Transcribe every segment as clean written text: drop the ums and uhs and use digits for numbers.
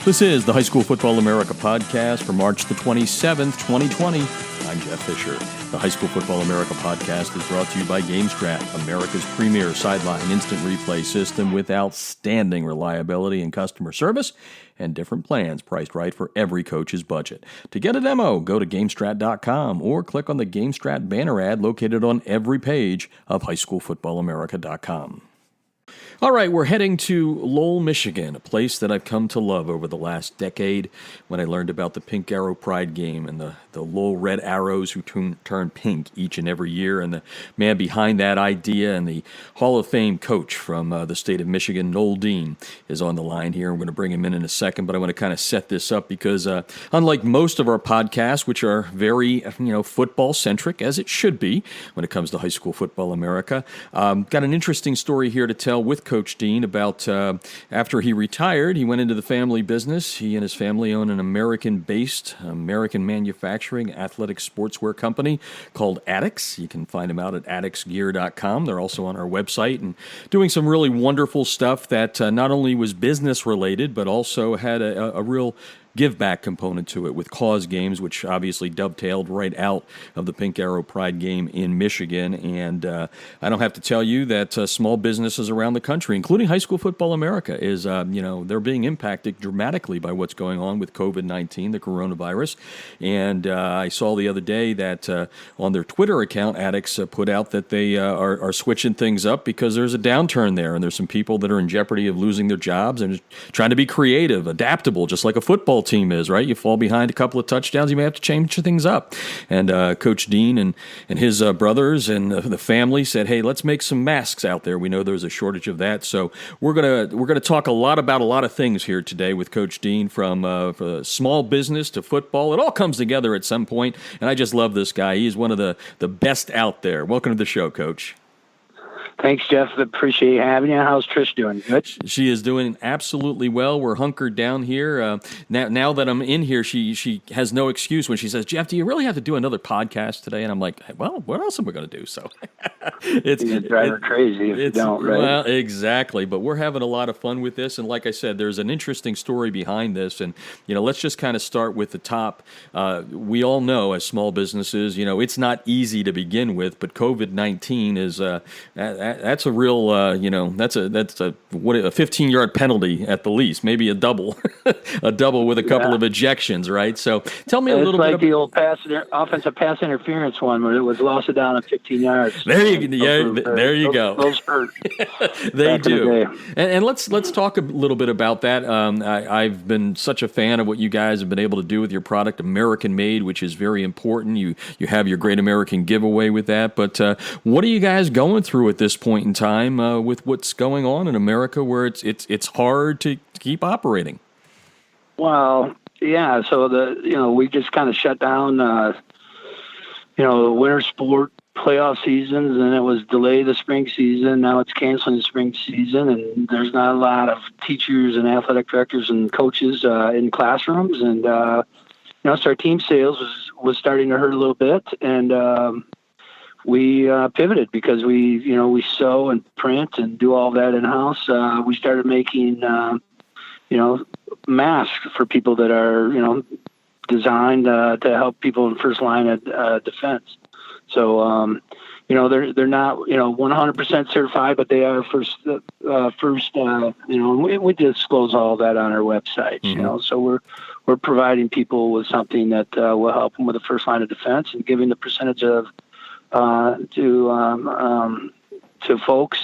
This is the High School Football America podcast for March the 27th, 2020. I'm Jeff Fisher. The High School Football America podcast is brought to you by GameStrat, America's premier sideline instant replay system with outstanding reliability and customer service and different plans priced right for every coach's budget. To get a demo, go to GameStrat.com or click on the GameStrat banner ad located on every page of HighSchoolFootballAmerica.com. All right, we're heading to Lowell, Michigan, a place that I've come to love over the last decade when I learned about the Pink Arrow Pride game and the Lowell Red Arrows who turn pink each and every year, and the man behind that idea and the Hall of Fame coach from the state of Michigan, Noel Dean, is on the line here. I'm going to bring him in a second, but I want to kind of set this up because unlike most of our podcasts, which are very football-centric, as it should be when it comes to High School Football America, got an interesting story here to tell with Coach Dean about after he retired, he went into the family business. He and his family own an American-based, American manufacturing athletic sportswear company called Addix. You can find them out at addixgear.com. They're also on our website and doing some really wonderful stuff that not only was business-related, but also had a real give-back component to it with cause games, which obviously dovetailed right out of the Pink Arrow Pride game in Michigan. And I don't have to tell you that small businesses around the country, including High School Football America, is, they're being impacted dramatically by what's going on with COVID-19, the coronavirus. And I saw the other day that on their Twitter account, Addix put out that they are switching things up because there's a downturn there, and there's some people that are in jeopardy of losing their jobs and trying to be creative, adaptable, just like a football team is, right? You fall behind a couple of touchdowns, you may have to change things up. And Coach Dean and his brothers and the family said, hey, let's make some masks out there. We know there's a shortage of that. So we're gonna talk a lot about a lot of things here today with Coach Dean, from small business to football. It all comes together at some point, and I just love this guy. He's one of the best out there. Welcome to the show, Coach. Thanks, Jeff. Appreciate having you. How's Trish doing? Good? She is doing absolutely well. We're hunkered down here. Now that I'm in here, she has no excuse when she says, Jeff, do you really have to do another podcast today? And I'm like, well, what else am I going to do? So it's drive her crazy if you don't, right? Well, exactly. But we're having a lot of fun with this. And like I said, there's an interesting story behind this. And, let's just kind of start with the top. We all know as small businesses, it's not easy to begin with, but COVID-19 is that's a real, that's a 15-yard penalty at the least, maybe a double with a couple of ejections, right? So tell me a little bit about the old offensive pass interference one where it was lost down at 15 yards. There you go. Those hurt. They do. And let's talk a little bit about that. I've been such a fan of what you guys have been able to do with your product, American Made, which is very important. You have your Great American Giveaway with that. But what are you guys going through at this point in time with what's going on in America, where it's hard to keep operating? Well, yeah. So we just kind of shut down the winter sport playoff seasons, and it was delayed the spring season. Now it's canceling the spring season, and there's not a lot of teachers and athletic directors and coaches in classrooms, and so our team sales was starting to hurt a little bit, and we pivoted because we sew and print and do all that in-house. We started making, masks for people that are, designed to help people in first line of defense. So, they're not, 100% certified, but they are first, we disclose all that on our website, Mm-hmm. So we're providing people with something that will help them with the first line of defense and giving the percentage of to folks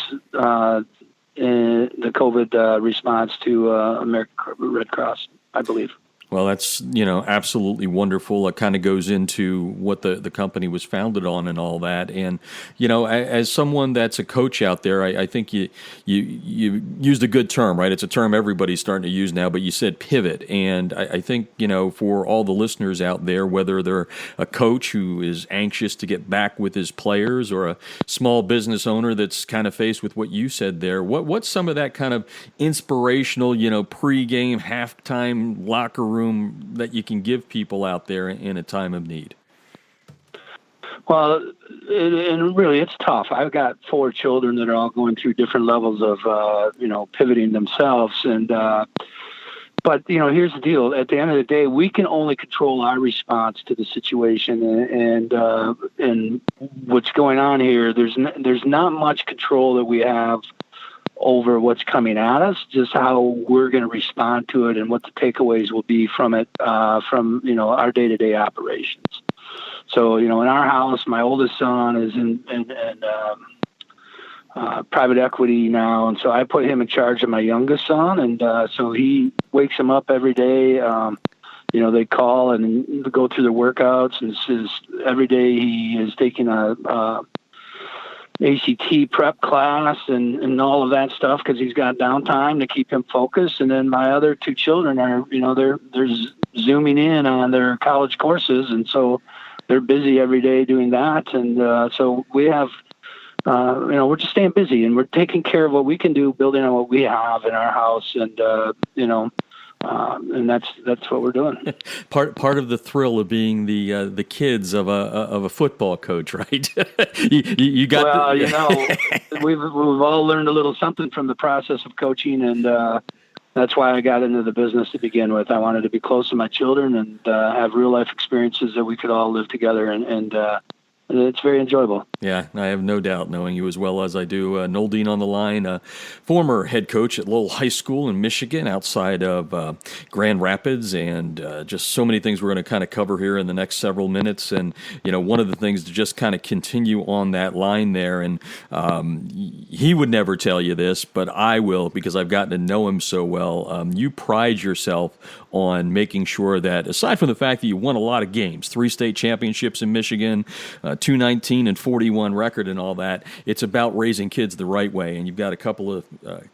in the COVID response to American Red Cross, I believe. Well, that's, absolutely wonderful. It kind of goes into what the company was founded on and all that. And, as someone that's a coach out there, I think you used a good term, right? It's a term everybody's starting to use now, but you said pivot. And I think, for all the listeners out there, whether they're a coach who is anxious to get back with his players or a small business owner that's kind of faced with what you said there, what's some of that kind of inspirational, pregame, halftime, locker room that you can give people out there in a time of need? Well, and really, it's tough. I've got 4 children that are all going through different levels of, pivoting themselves. And, but here's the deal. At the end of the day, we can only control our response to the situation, and what's going on here. There's not much control that we have over what's coming at us, just how we're going to respond to it and what the takeaways will be from it, from our day-to-day operations. So, in our house, my oldest son is in private equity now, and so I put him in charge of my youngest son, and so he wakes him up every day. They call and go through their workouts, and every day he is taking a ACT prep class and all of that stuff because he's got downtime to keep him focused. And then my other two children are, they're zooming in on their college courses, and so they're busy every day doing that. And so we have, we're just staying busy, and we're taking care of what we can do, building on what we have in our house, and and that's what we're doing. Part of the thrill of being the kids of a football coach, right? you got. Well, we've all learned a little something from the process of coaching, and that's why I got into the business to begin with. I wanted to be close to my children and have real life experiences that we could all live together, and it's very enjoyable. Yeah, I have no doubt, knowing you as well as I do. Noel Dean on the line, former head coach at Lowell High School in Michigan, outside of Grand Rapids, and just so many things we're going to kind of cover here in the next several minutes. And, one of the things to just kind of continue on that line there, and he would never tell you this, but I will, because I've gotten to know him so well. You pride yourself on making sure that, aside from the fact that you won a lot of games, 3 state championships in Michigan, 219 and 41 record and all that, it's about raising kids the right way. And you've got a couple of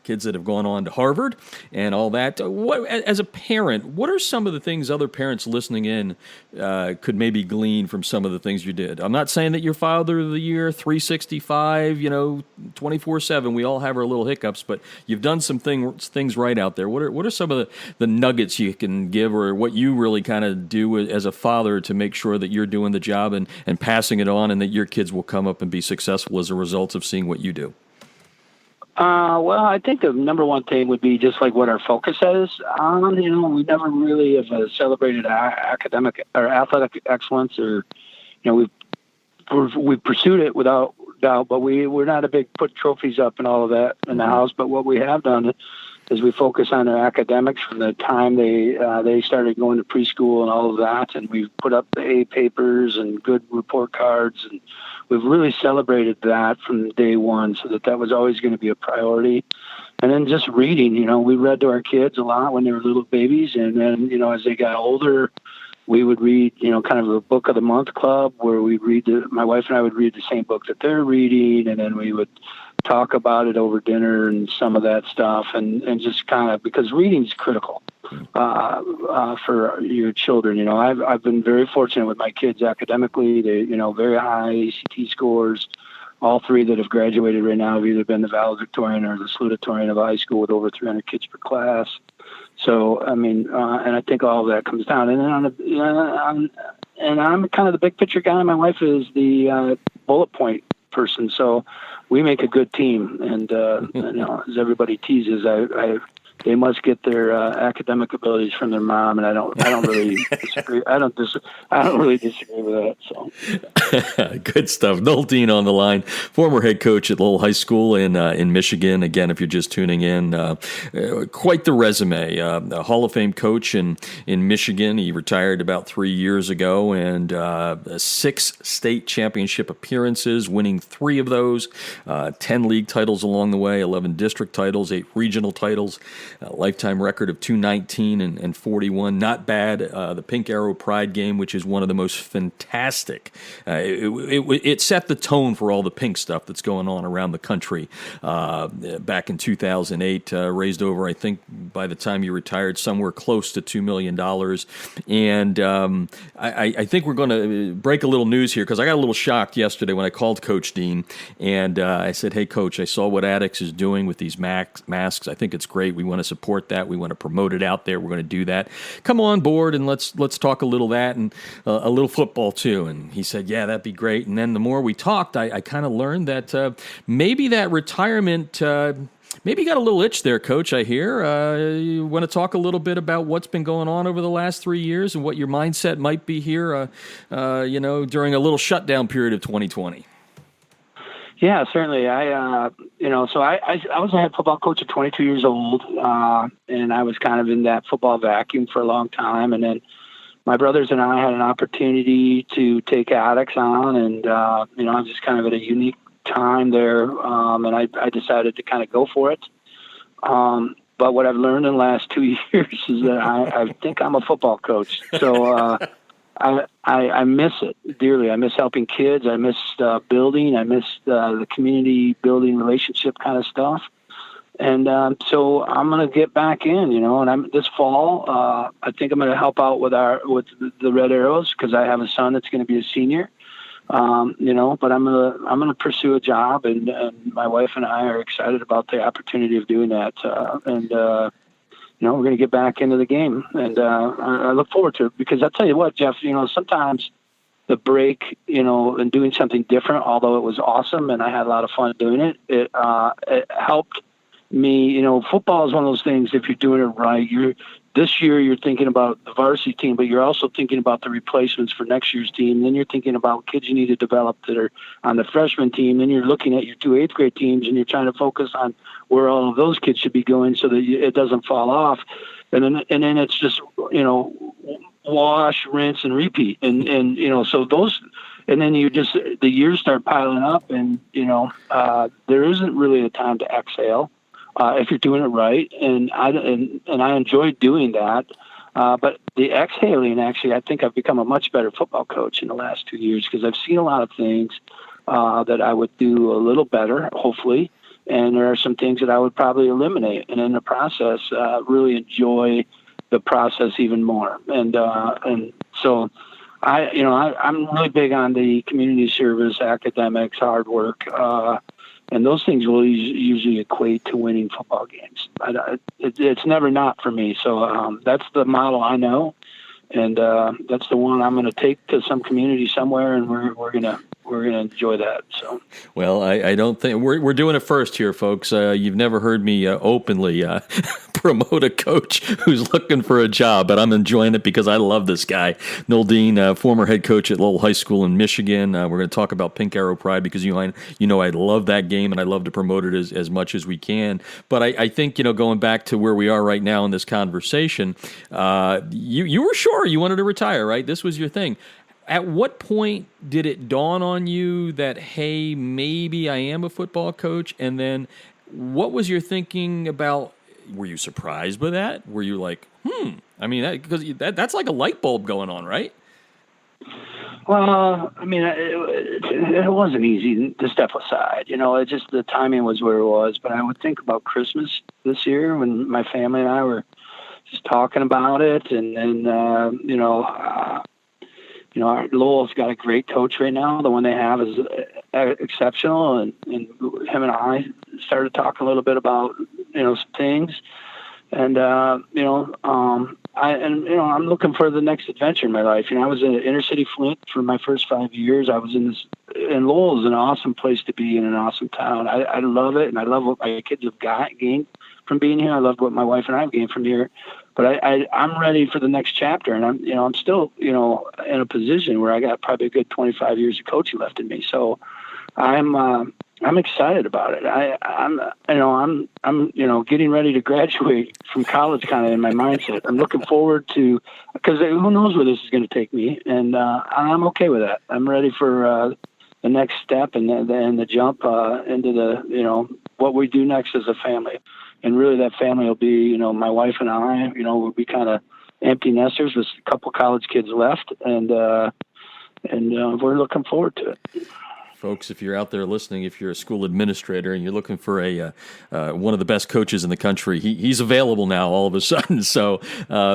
kids that have gone on to Harvard and all that. As a parent, what are some of the things other parents listening in could maybe glean from some of the things you did? I'm not saying that you're Father of the Year, 365, 24/7. We all have our little hiccups, but you've done some things right out there. What are some of the nuggets you can give, or what you really kind of do as a father to make sure that you're doing the job and passing it on, and that your kids will come up and be successful as a result of seeing what you do? Well, I think the number one thing would be just like what our focus is on. We never really have celebrated academic or athletic excellence, or we've pursued it without doubt, but we're not a big put trophies up and all of that in the house. But what we have done is we focus on their academics from the time they started going to preschool and all of that, and we've put up the A papers and good report cards, and we've really celebrated that from day one, so that was always going to be a priority. And then just reading, we read to our kids a lot when they were little babies, and then as they got older, we would read, kind of a book of the month club where we'd my wife and I would read the same book that they're reading, and then we would talk about it over dinner and some of that stuff, and just kind of, because reading is critical for your children. I've been very fortunate with my kids academically. They, very high ACT scores. All 3 that have graduated right now have either been the valedictorian or the salutatorian of high school, with over 300 kids per class. So, and I think all of that comes down. And then I'm kind of the big picture guy. My wife is the bullet point person. So we make a good team. And, as everybody teases, they must get their academic abilities from their mom, and I don't really disagree. I don't really disagree with that. So good stuff. Noel Dean on the line, former head coach at Lowell High School in Michigan. Again, if you're just tuning in, quite the resume. A Hall of Fame coach in Michigan. He retired about 3 years ago, and 6 state championship appearances, winning 3 of those, 10 league titles along the way, 11 district titles, 8 regional titles. Lifetime record of 219 and 41. Not bad. The Pink Arrow Pride game, which is one of the most fantastic. It set the tone for all the pink stuff that's going on around the country. Back in 2008, raised over, I think, by the time you retired, somewhere close to $2 million. And I think we're going to break a little news here, because I got a little shocked yesterday when I called Coach Dean, and I said, "Hey, Coach, I saw what Addicts is doing with these masks. I think it's great. We want to support that. We want to promote it out there. We're going to do that. Come on board and let's talk a little that and a little football too." And he said, "Yeah, that'd be great." And then the more we talked, I kind of learned that maybe that retirement Maybe you got a little itch there, Coach, I hear. You want to talk a little bit about what's been going on over the last 3 years and what your mindset might be here, during a little shutdown period of 2020? Yeah, certainly. So I was a head football coach at 22 years old, and I was kind of in that football vacuum for a long time. And then my brothers and I had an opportunity to take Addicts on, and, I was just kind of at a unique time there, and I decided to kind of go for it. But what I've learned in the last 2 years is that I think I'm a football coach. So I miss it dearly. I miss helping kids. I miss building. I miss the community building relationship kind of stuff. And so I'm going to get back in, and this fall, I think I'm going to help out with the Red Arrows because I have a son that's going to be a senior. But I'm gonna pursue a job, and my wife and I are excited about the opportunity of doing that. We're going to get back into the game, and I look forward to it because I'll tell you what, Jeff. Sometimes the break, and doing something different, although it was awesome and I had a lot of fun doing it, it helped me. Football is one of those things. If you're doing it right, this year you're thinking about the varsity team, but you're also thinking about the replacements for next year's team. Then you're thinking about kids you need to develop that are on the freshman team. Then you're looking at your 2 8th grade teams, and you're trying to focus on where all of those kids should be going so that it doesn't fall off. And then it's just, wash, rinse, and repeat. And so those, and then the years start piling up, and, there isn't really a time to exhale. If you're doing it right, and I enjoy doing that, but the exhaling, actually, I think I've become a much better football coach in the last 2 years because I've seen a lot of things that I would do a little better, hopefully, and there are some things that I would probably eliminate, and in the process, really enjoy the process even more. And so I'm really big on the community service, academics, hard work. And those things will usually equate to winning football games. It's never not for me. So that's the model I know, and that's the one I'm going to take to some community somewhere, and we're gonna enjoy that. So, well, I don't think we're doing it first here, folks. You've never heard me openly promote a coach who's looking for a job, but I'm enjoying it because I love this guy, Noel Dean, former head coach at Lowell High School in Michigan. We're going to talk about Pink Arrow Pride because I love that game and I love to promote it as much as we can. But I think going back to where we are right now in this conversation, you were sure you wanted to retire, right? This was your thing. At what point did it dawn on you that, hey, maybe I am a football coach? And then what was your thinking about? Were you surprised by that? Were you like, because that's like a light bulb going on, right? Well, it wasn't easy to step aside. It just the timing was where it was. But I would think about Christmas this year when my family and I were just talking about it, and Lowell's got a great coach right now. The one they have is exceptional, and him and I started talking a little bit about some things, and I'm looking for the next adventure in my life. I was in inner city Flint for my first 5 years. I was and Lowell is an awesome place to be in, an awesome town. I love it, and I love what my kids have gained from being here. I love what my wife and I have gained from here. But I'm ready for the next chapter, and I'm still in a position where I got probably a good 25 years of coaching left in me. So I'm excited about it. I'm getting ready to graduate from college, kind of in my mindset. I'm looking forward to, because who knows where this is going to take me, and I'm okay with that. I'm ready for the next step and the jump into the what we do next as a family. And really, that family will be, my wife and I, we'll be kind of empty nesters with a couple college kids left, and we're looking forward to it. Folks, if you're out there listening, if you're a school administrator and you're looking for one of the best coaches in the country, he's available now all of a sudden. So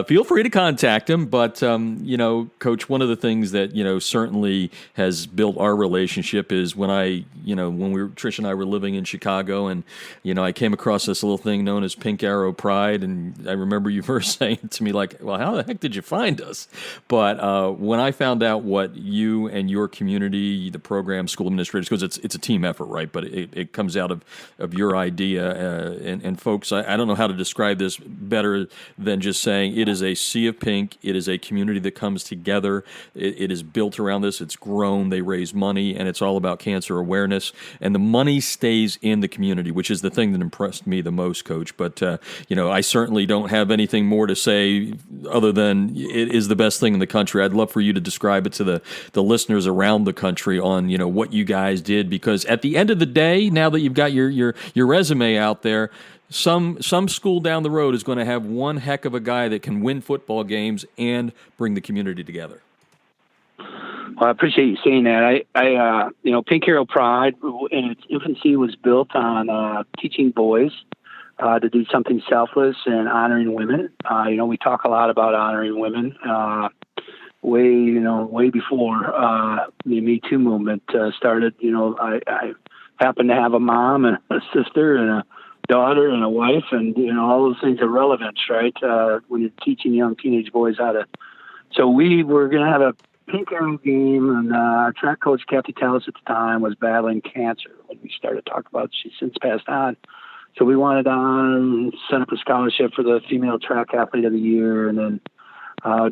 feel free to contact him. But, Coach, one of the things that, certainly has built our relationship is when Trish and I were living in Chicago, and, I came across this little thing known as Pink Arrow Pride. And I remember you first saying to me, like, well, how the heck did you find us? But when I found out what you and your community, the program, school administrators, because it's a team effort, right? But it comes out of your idea. And folks, I don't know how to describe this better than just saying it is a sea of pink. It is a community that comes together. It is built around this. It's grown. They raise money, and it's all about cancer awareness. And the money stays in the community, which is the thing that impressed me the most, Coach. But, I certainly don't have anything more to say other than it is the best thing in the country. I'd love for you to describe it to the listeners around the country on, what you guys did, because at the end of the day, now that you've got your resume out there, some school down the road is going to have one heck of a guy that can win football games and bring the community together. Well, I appreciate you saying that. Pink Hero Pride in its infancy was built on teaching boys to do something selfless and honoring women. We talk a lot about honoring women. Way before the Me Too movement started. I happen to have a mom and a sister and a daughter and a wife, and all those things are relevant, right? When you're teaching young teenage boys how to. So we were going to have a Pink Arrow game, and our track coach, Kathy Tallis, at the time, was battling cancer when we started talking about it. She's since passed on. So we wanted to set up a scholarship for the female track athlete of the year, and then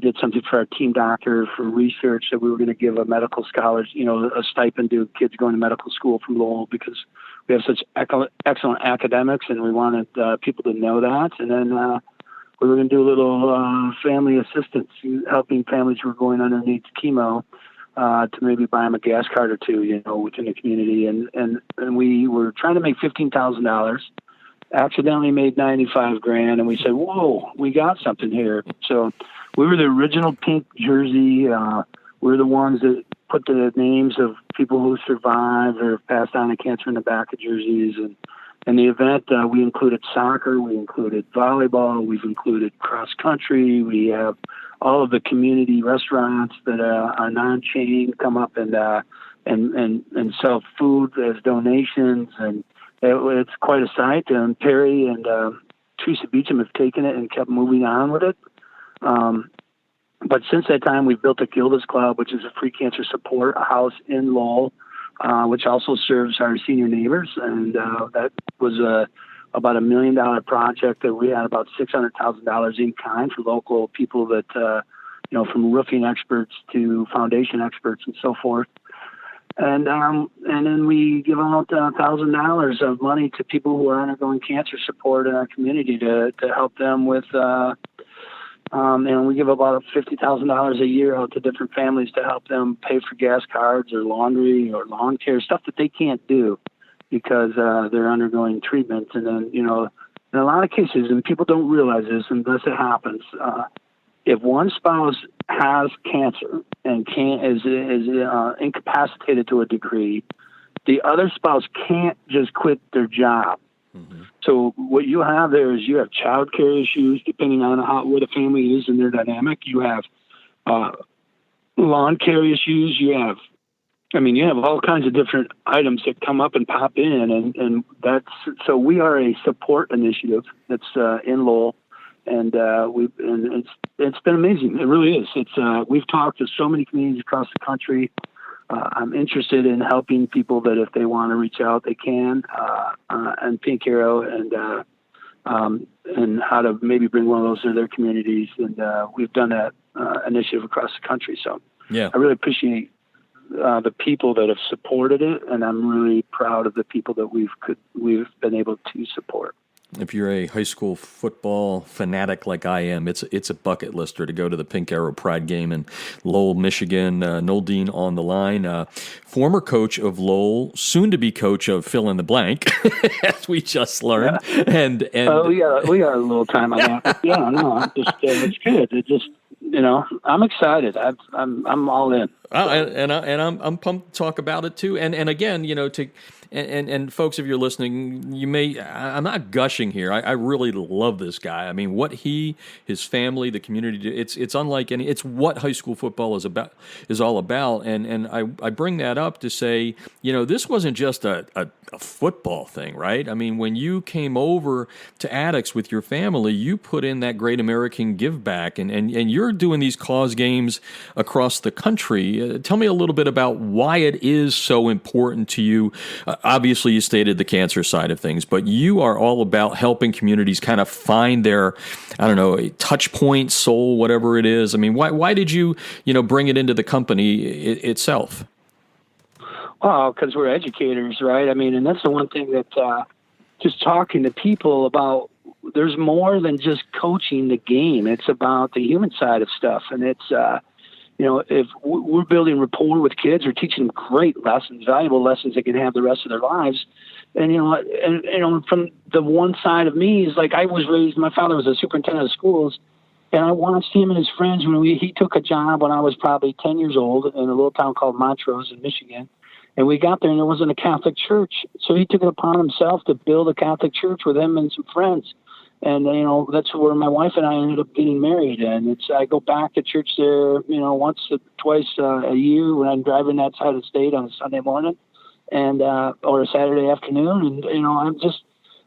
did something for our team doctor for research that we were going to give a medical scholarship, a stipend to kids going to medical school from Lowell, because we have such excellent academics, and we wanted people to know that. And then we were going to do a little family assistance, helping families who were going underneath chemo to maybe buy them a gas card or two, within the community. And we were trying to make $15,000. Accidentally made $95,000, and we said, "Whoa, we got something here." So we were the original pink jersey. We're the ones that put the names of people who survived or passed on to cancer in the back of jerseys. And in the event, we included soccer, we included volleyball, we've included cross country. We have all of the community restaurants that are non-chain come up and sell food as donations, and it's quite a sight. And Perry and Teresa Beecham have taken it and kept moving on with it. But since that time, we've built a Gilda's Club, which is a free cancer support house in Lowell, which also serves our senior neighbors. And that was about $1 million project that we had about $600,000 in kind for local people that, from roofing experts to foundation experts and so forth. And then we give out $1,000 of money to people who are undergoing cancer support in our community to help them with, and we give about $50,000 a year out to different families to help them pay for gas cards or laundry or lawn care, stuff that they can't do because they're undergoing treatment. And then, in a lot of cases, and people don't realize this unless it happens, if one spouse has cancer and is incapacitated to a degree, the other spouse can't just quit their job. Mm-hmm. So what you have there is you have child care issues, depending on where the family is in their dynamic. You have lawn care issues. You have all kinds of different items that come up and pop in, and so we are a support initiative that's in Lowell. And it's been amazing. It really is. We've talked to so many communities across the country. I'm interested in helping people that if they want to reach out, they can. And Pink Hero and how to maybe bring one of those to their communities. And we've done that initiative across the country. So yeah, I really appreciate the people that have supported it, and I'm really proud of the people that we've been able to support. If you're a high school football fanatic like I am, it's a bucket lister to go to the Pink Arrow Pride game in Lowell, Michigan. Noel Dean on the line, former coach of Lowell, soon-to-be coach of fill in the blank, as we just learned. Yeah. And we got a little time on that. Yeah, no, it's good. It just I'm excited. I'm all in. I'm pumped to talk about it too. And again, And folks, if you're listening, I'm not gushing here. I really love this guy. I mean, what his family, the community, it's unlike any, it's what high school football is all about. And I bring that up to say, this wasn't just a football thing, right? I mean, when you came over to Attucks with your family, you put in that Great American Give Back, and you're doing these cause games across the country. me. Tell me a little bit about why it is so important to you. Obviously, you stated the cancer side of things, but you are all about helping communities kind of find their, I don't know, touch point, soul, whatever it is. I mean, why did you bring it into the company itself? Well, because we're educators, right? I mean, and that's the one thing that just talking to people about, there's more than just coaching the game. It's about the human side of stuff. And it's, if we're building rapport with kids or teaching them great lessons, valuable lessons they can have the rest of their lives. And, from the one side of me is like, I was raised, my father was a superintendent of schools, and I watched him and his friends when he took a job when I was probably 10 years old in a little town called Montrose in Michigan. And we got there and there wasn't a Catholic church. So he took it upon himself to build a Catholic church with him and some friends. And, that's where my wife and I ended up getting married. And I go back to church there, once or twice a year when I'm driving that side of the state on a Sunday morning and, or a Saturday afternoon. And,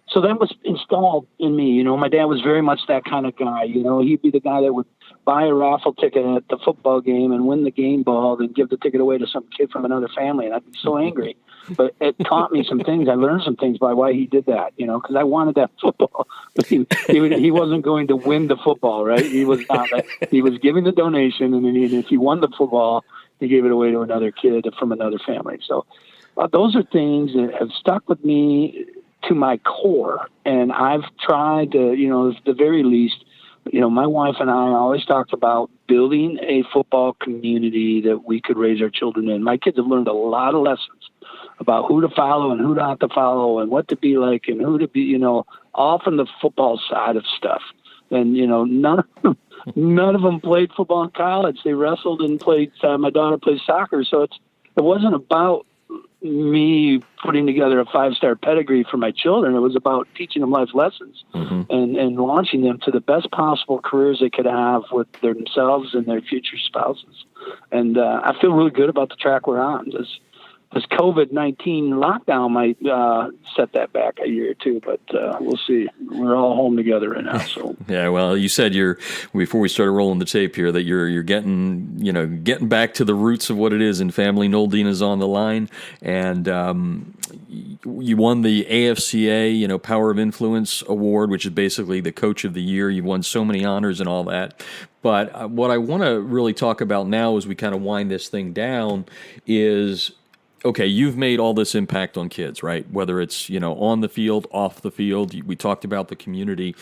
so that was installed in me. My dad was very much that kind of guy. He'd be the guy that would buy a raffle ticket at the football game and win the game ball, then give the ticket away to some kid from another family. And I'd be so angry. But it taught me some things. I learned some things by why he did that, because I wanted that football. But he wasn't going to win the football, right? He was not. He was giving the donation, and then if he won the football, he gave it away to another kid from another family. So those are things that have stuck with me to my core. And I've tried to, at the very least, my wife and I always talked about building a football community that we could raise our children in. My kids have learned a lot of lessons about who to follow and who not to follow and what to be like and who to be, all from the football side of stuff. And, none of them played football in college. They wrestled and played, my daughter plays soccer. So it wasn't about me putting together a 5-star pedigree for my children. It was about teaching them life lessons and launching them to the best possible careers they could have with themselves and their future spouses. And I feel really good about the track we're on. This COVID-19 lockdown might set that back a year or two, but we'll see. We're all home together right now. So yeah, well, you said before we started rolling the tape here that you're getting back to the roots of what it is in family. Noel Dean is on the line, and you won the AFCA Power of Influence Award, which is basically the Coach of the Year. You've won so many honors and all that. But what I want to really talk about now as we kind of wind this thing down is, okay, you've made all this impact on kids, right? Whether it's, on the field, off the field. We talked about the community.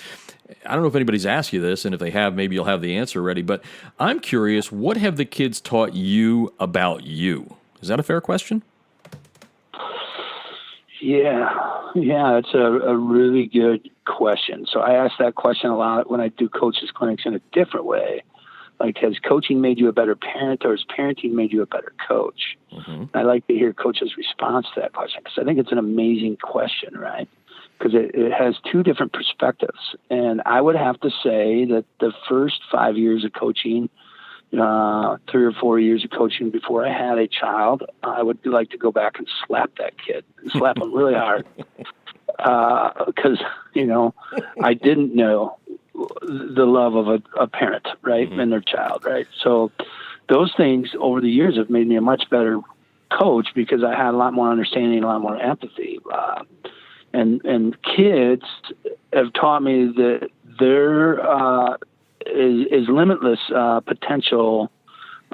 I don't know if anybody's asked you this, and if they have, maybe you'll have the answer ready. But I'm curious, what have the kids taught you about you? Is that a fair question? Yeah, it's a really good question. So I ask that question a lot when I do coaches clinics in a different way. Like, has coaching made you a better parent, or has parenting made you a better coach? Mm-hmm. I like to hear coaches' response to that question because I think it's an amazing question, right? Because it has two different perspectives. And I would have to say that the first 5 years of coaching, 3 or 4 years of coaching before I had a child, I would like to go back and slap that kid, slap him really hard. Because, I didn't know the love of a parent, right, and their child, right? So those things over the years have made me a much better coach because I had a lot more understanding, a lot more empathy. And kids have taught me that there is limitless potential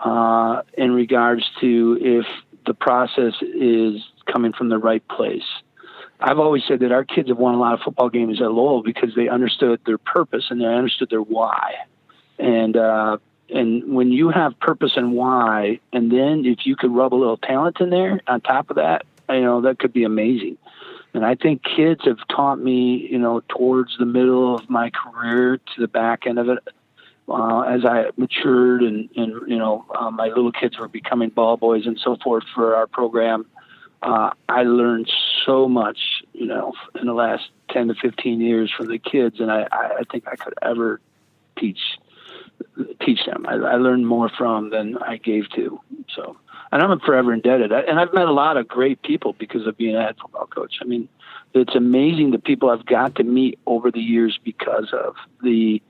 in regards to if the process is coming from the right place. I've always said that our kids have won a lot of football games at Lowell because they understood their purpose and they understood their why. And when you have purpose and why, and then if you could rub a little talent in there on top of that, that could be amazing. And I think kids have taught me, towards the middle of my career to the back end of it, as I matured and my little kids were becoming ball boys and so forth for our program. I learned so much, in the last 10 to 15 years from the kids, and I think I could ever teach them. I learned more from than I gave to. So, and I'm forever indebted. And I've met a lot of great people because of being a head football coach. I mean, it's amazing the people I've got to meet over the years because of the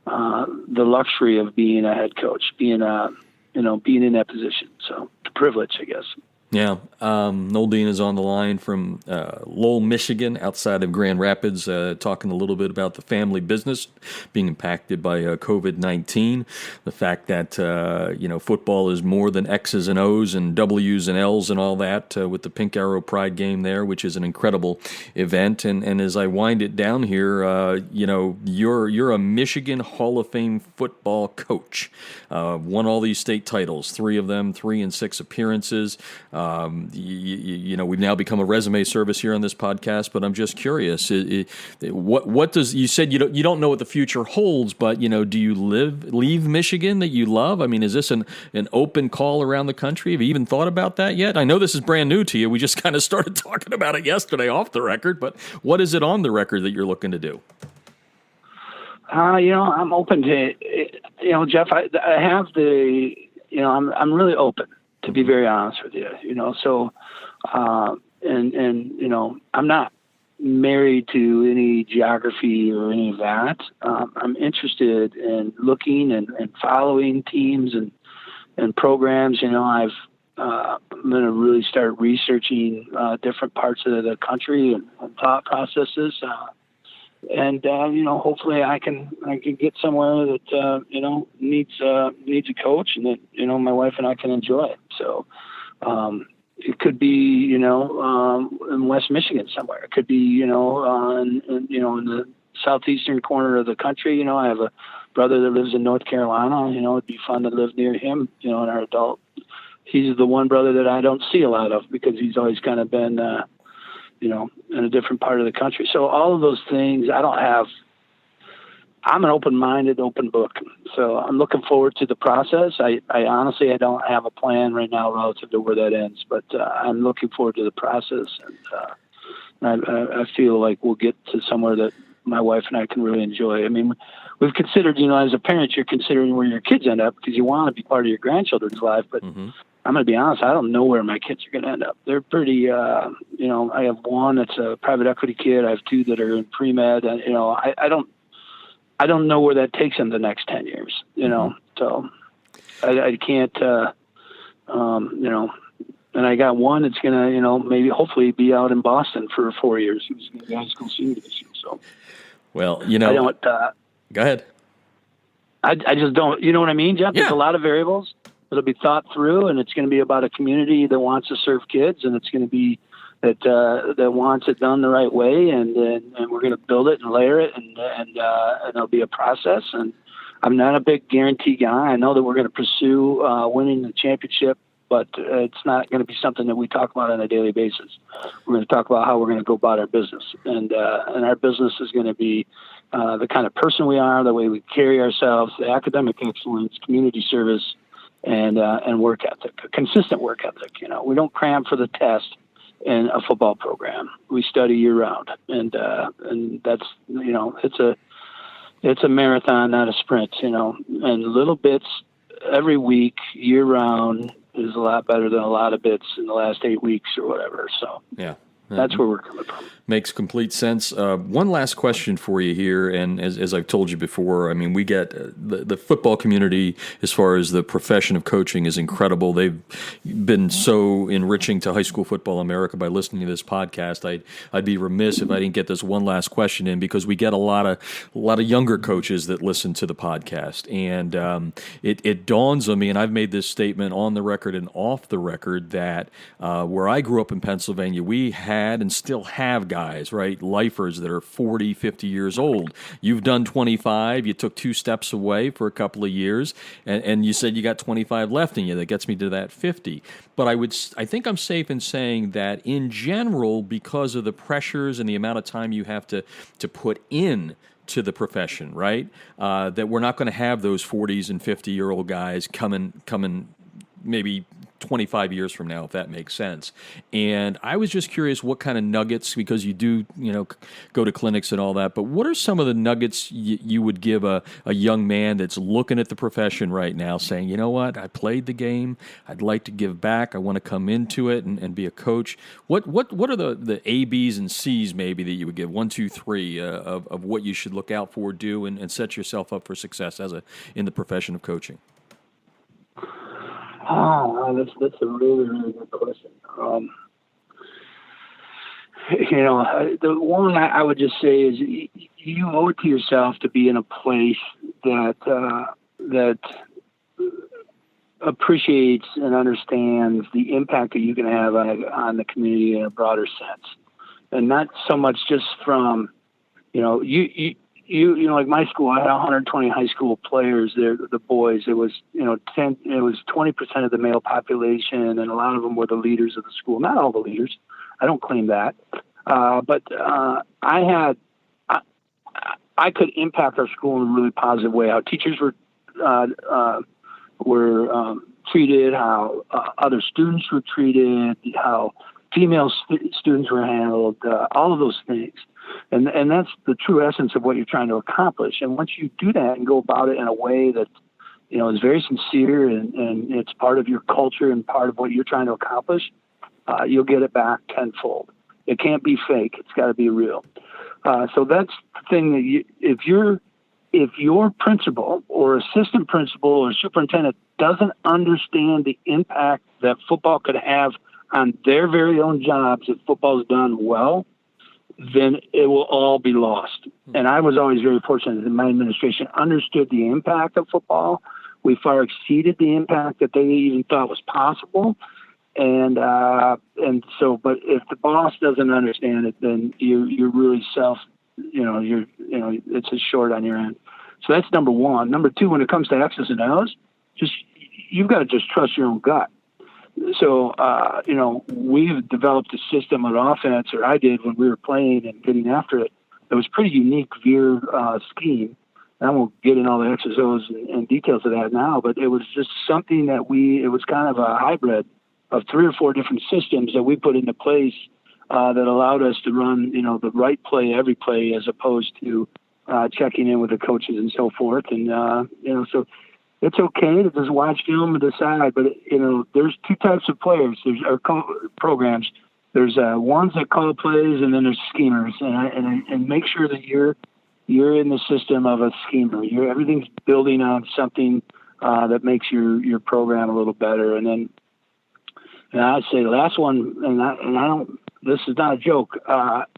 luxury of being a head coach, being a being in that position. So it's a privilege, I guess. Yeah. Noel Dean is on the line from Lowell, Michigan, outside of Grand Rapids, talking a little bit about the family business being impacted by COVID-19. The fact that, football is more than X's and O's and W's and L's and all that with the Pink Arrow Pride game there, which is an incredible event. And as I wind it down here, you're a Michigan Hall of Fame football coach. Won all these state titles, 3 of them, 3 in 6 appearances. We've now become a resume service here on this podcast, but I'm just curious. What does you said you don't know what the future holds, but do you leave Michigan that you love? I mean, is this an open call around the country? Have you even thought about that yet? I know this is brand new to you. We just kind of started talking about it yesterday off the record, but what is it on the record that you're looking to do? I'm open to, Jeff. I have the, I'm really open, to be very honest with you, so, I'm not married to any geography or any of that. I'm interested in looking and following teams and programs. I'm going to really start researching different parts of the country and thought processes. Hopefully I can get somewhere that, needs a coach and that, my wife and I can enjoy it. So, it could be, in West Michigan somewhere. It could be, in the southeastern corner of the country. I have a brother that lives in North Carolina. It'd be fun to live near him, in our adult. He's the one brother that I don't see a lot of because he's always kind of been, in a different part of the country. So all of those things, I'm an open-minded, open book. So I'm looking forward to the process. I honestly, I don't have a plan right now relative to where that ends, but I'm looking forward to the process. And I feel like we'll get to somewhere that my wife and I can really enjoy. I mean, we've considered, as a parent, you're considering where your kids end up because you want to be part of your grandchildren's life, but I'm going to be honest, I don't know where my kids are going to end up. They're pretty, I have one that's a private equity kid. I have 2 that are in pre-med. And, I don't know where that takes them the next 10 years, so I can't, and I got one that's going to, maybe hopefully be out in Boston for 4 years. He was going to be high school senior this year. So, well, I don't, go ahead. I just don't, you know what I mean, Jeff? Yeah. There's a lot of variables. It'll be thought through, and it's going to be about a community that wants to serve kids, and it's going to be that wants it done the right way, and we're going to build it and layer it, and it'll be a process. And I'm not a big guarantee guy. I know that we're going to pursue winning the championship, but it's not going to be something that we talk about on a daily basis. We're going to talk about how we're going to go about our business, and our business is going to be the kind of person we are, the way we carry ourselves, the academic excellence, community service, and work ethic, a consistent work ethic. We don't cram for the test in a football program. We study year round, and that's it's a marathon, not a sprint. And little bits every week, year round, is a lot better than a lot of bits in the last 8 weeks or whatever. So yeah. That's where we're coming from. Makes complete sense. One last question for you here, and as I've told you before, I mean, we get the football community as far as the profession of coaching is incredible. They've been so enriching to high school football America by listening to this podcast. I'd be remiss if I didn't get this one last question in because we get a lot of younger coaches that listen to the podcast, and it dawns on me, and I've made this statement on the record and off the record that where I grew up in Pennsylvania, we had and still have guys, right, lifers that are 40, 50 years old. You've done 25. You took 2 steps away for a couple of years, and you said you got 25 left in you. That gets me to that 50. But I think I'm safe in saying that in general, because of the pressures and the amount of time you have to put in to the profession, right, that we're not going to have those 40s and 50-year-old guys coming maybe 25 years from now, if that makes sense. And I was just curious what kind of nuggets, because you do, go to clinics and all that, but what are some of the nuggets you would give a young man that's looking at the profession right now saying, you know what, I played the game, I'd like to give back, I want to come into it and be a coach. What are the A, B's, and C's maybe that you would give, 1, 2, 3, of what you should look out for, do, and set yourself up for success in the profession of coaching? Oh, that's a really, really good question. The one I would just say is you owe it to yourself to be in a place that appreciates and understands the impact that you can have on the community in a broader sense, and not so much just from, like my school. I had 120 high school players there. The boys. It was 20% of the male population, and a lot of them were the leaders of the school. Not all the leaders. I don't claim that, but I could impact our school in a really positive way. How teachers were treated, how other students were treated, how female students were handled, all of those things. And that's the true essence of what you're trying to accomplish. And once you do that and go about it in a way that, is very sincere and it's part of your culture and part of what you're trying to accomplish, you'll get it back tenfold. It can't be fake. It's got to be real. So that's the thing that if your principal or assistant principal or superintendent doesn't understand the impact that football could have on their very own jobs if football is done well, then it will all be lost. And I was always very fortunate that my administration understood the impact of football. We far exceeded the impact that they even thought was possible. And so, but if the boss doesn't understand it, then you're really it's a short on your end. So that's number one. Number two, when it comes to X's and O's, you've got to just trust your own gut. So, we've developed a system of offense, or I did when we were playing and getting after it. It was pretty unique veer scheme. I won't get in all the X's, O's and details of that now, but it was just something that it was kind of a hybrid of 3 or 4 different systems that we put into place that allowed us to run, the right play every play, as opposed to checking in with the coaches and so forth. And, so it's okay to just watch film and decide, but, there's 2 types of players. There's programs. There's ones that call plays, and then there's schemers. And make sure that you're in the system of a schemer. Everything's building on something that makes your program a little better. And then I'd say the last one, and I don't, this is not a joke,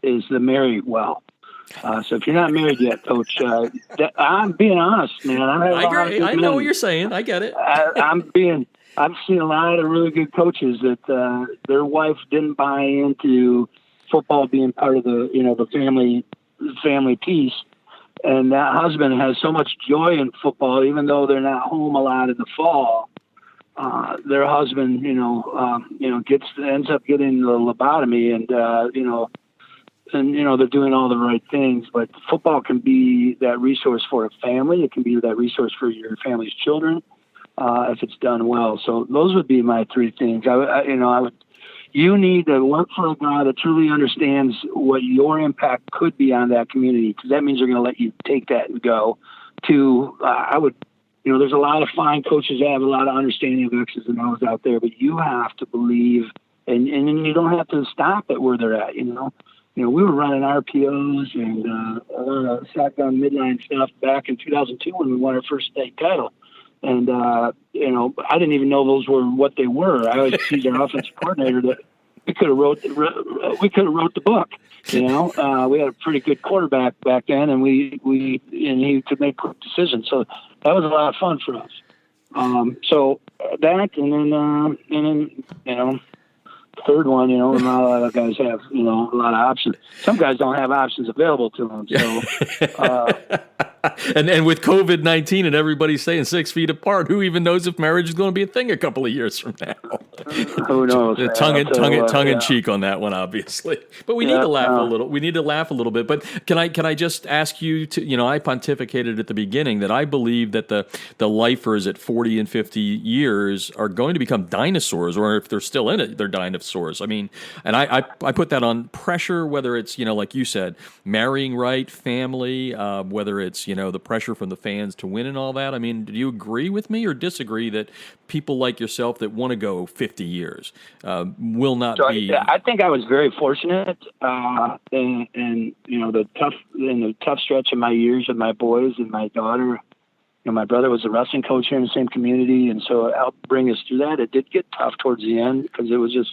is the marry well. So if you're not married yet, Coach, I'm being honest, man. I agree. I know what you're saying. I get it. I've seen a lot of really good coaches that their wife didn't buy into football being part of the the family piece, and that husband has so much joy in football, even though they're not home a lot in the fall. Their husband, ends up getting the lobotomy, and they're doing all the right things. But football can be that resource for a family. It can be that resource for your family's children if it's done well. So those would be my 3 things. You need to look for a guy that truly understands what your impact could be on that community, because that means they're going to let you take that and go. There's a lot of fine coaches that have a lot of understanding of X's and O's out there, but you have to believe, and you don't have to stop at where they're at. We were running RPOs and a lot of shotgun midline stuff back in 2002 when we won our first state title. And, I didn't even know those were what they were. I always teased our offensive coordinator that we could have wrote the book. We had a pretty good quarterback back then, and he could make quick decisions. So that was a lot of fun for us. So that, and then third one, not a lot of guys have, a lot of options. Some guys don't have options available to them. So, and with COVID-19 and everybody staying 6 feet apart, who even knows if marriage is going to be a thing a couple of years from now? Who knows? Tongue in cheek on that one, obviously. But we need to laugh a little. We need to laugh a little bit. But can I just ask you to? I pontificated at the beginning that I believe that the lifers at 40 and 50 years are going to become dinosaurs, or if they're still in it, they're dinosaurs. I mean, and I put that on pressure, whether it's like you said, marrying right, family, whether it's the pressure from the fans to win and all that. I mean, do you agree with me or disagree that people like yourself that want to go 50 years will not be? I think I was very fortunate in the tough stretch of my years with my boys and my daughter. my brother was a wrestling coach here in the same community, and so it helped bring us through that. It did get tough towards the end because it was just,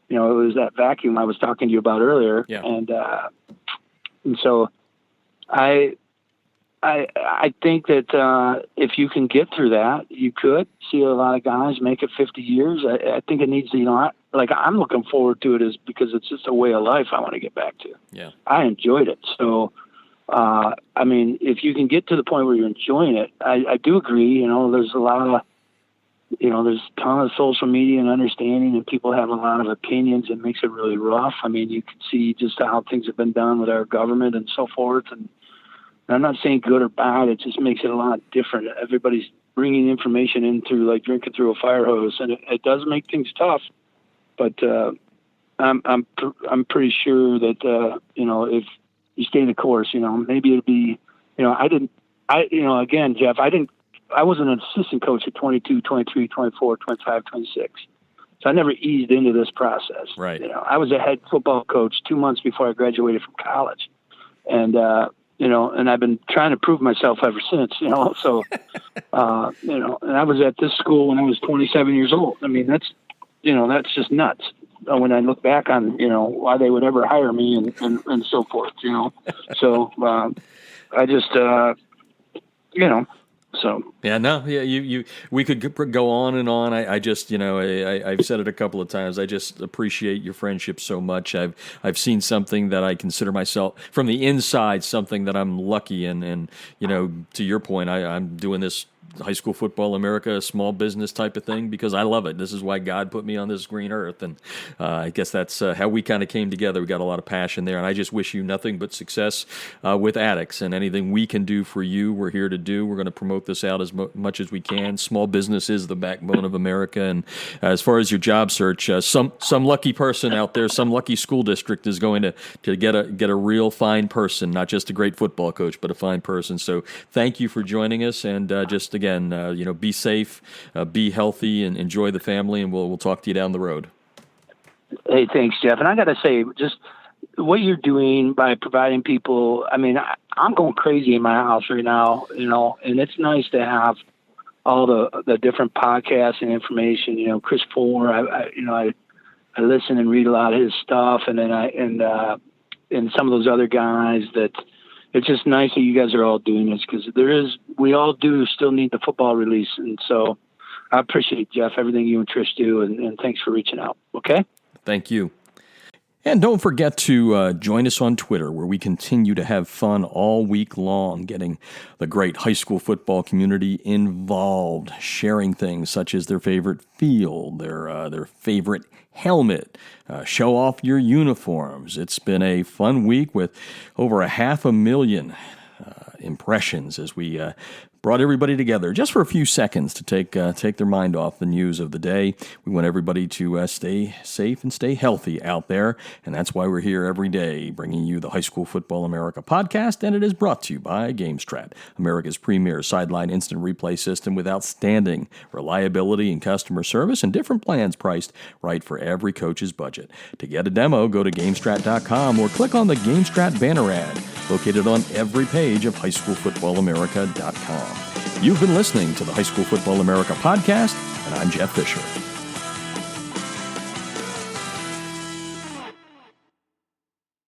it was that vacuum I was talking to you about earlier. Yeah. And so I think that if you can get through that, you could see a lot of guys make it 50 years. I think it needs to, I'm looking forward to it because it's just a way of life I want to get back to. Yeah. I enjoyed it. So, if you can get to the point where you're enjoying it, I do agree. There's a lot of, there's a ton of social media and understanding, and people have a lot of opinions. It makes it really rough. You can see just how things have been done with our government and so forth. And I'm not saying good or bad. It just makes it a lot different. Everybody's bringing information in through like drinking through a fire hose, and it does make things tough. But I'm pretty sure that if you stay the course, maybe it'd be, again, Jeff, I wasn't an assistant coach at 22, 23, 24, 25, 26. So I never eased into this process. Right. I was a head football coach 2 months before I graduated from college. And, and I've been trying to prove myself ever since, so, and I was at this school when I was 27 years old. That's just nuts. When I look back on, why they would ever hire me and so forth, So I just, so. Yeah, no, yeah, we could go on and on. I just, I've said it a couple of times. I just appreciate your friendship so much. I've seen something that I consider myself from the inside, something that I'm lucky in. And, to your point, I'm doing this High School Football America, small business type of thing, because I love it. This is why God put me on this green earth. And I guess that's how we kind of came together. We got a lot of passion there. And I just wish you nothing but success with Addicts, and anything we can do for you, we're here to do. We're going to promote this out as much as we can. Small business is the backbone of America. And as far as your job search, some lucky person out there, some lucky school district is going to get a real fine person, not just a great football coach, but a fine person. So thank you for joining us. And again, be safe, be healthy, and enjoy the family, and we'll talk to you down the road. Hey, thanks, Jeff. And I got to say, just what you're doing by providing people, I'm going crazy in my house right now, and it's nice to have all the different podcasts and information. Chris Fuller, I listen and read a lot of his stuff, and then and some of those other guys that. It's just nice that you guys are all doing this, because we all do still need the football release. And so I appreciate, Jeff, everything you and Trish do, and thanks for reaching out. Okay? Thank you. And don't forget to join us on Twitter, where we continue to have fun all week long, getting the great high school football community involved, sharing things such as their favorite field, their favorite helmet, show off your uniforms. It's been a fun week with over 500,000 impressions as we brought everybody together just for a few seconds to take their mind off the news of the day. We want everybody to stay safe and stay healthy out there, and that's why we're here every day bringing you the High School Football America podcast, and it is brought to you by GameStrat, America's premier sideline instant replay system with outstanding reliability and customer service and different plans priced right for every coach's budget. To get a demo, go to GameStrat.com or click on the GameStrat banner ad located on every page of HighSchoolFootballAmerica.com. You've been listening to the High School Football America podcast, and I'm Jeff Fisher.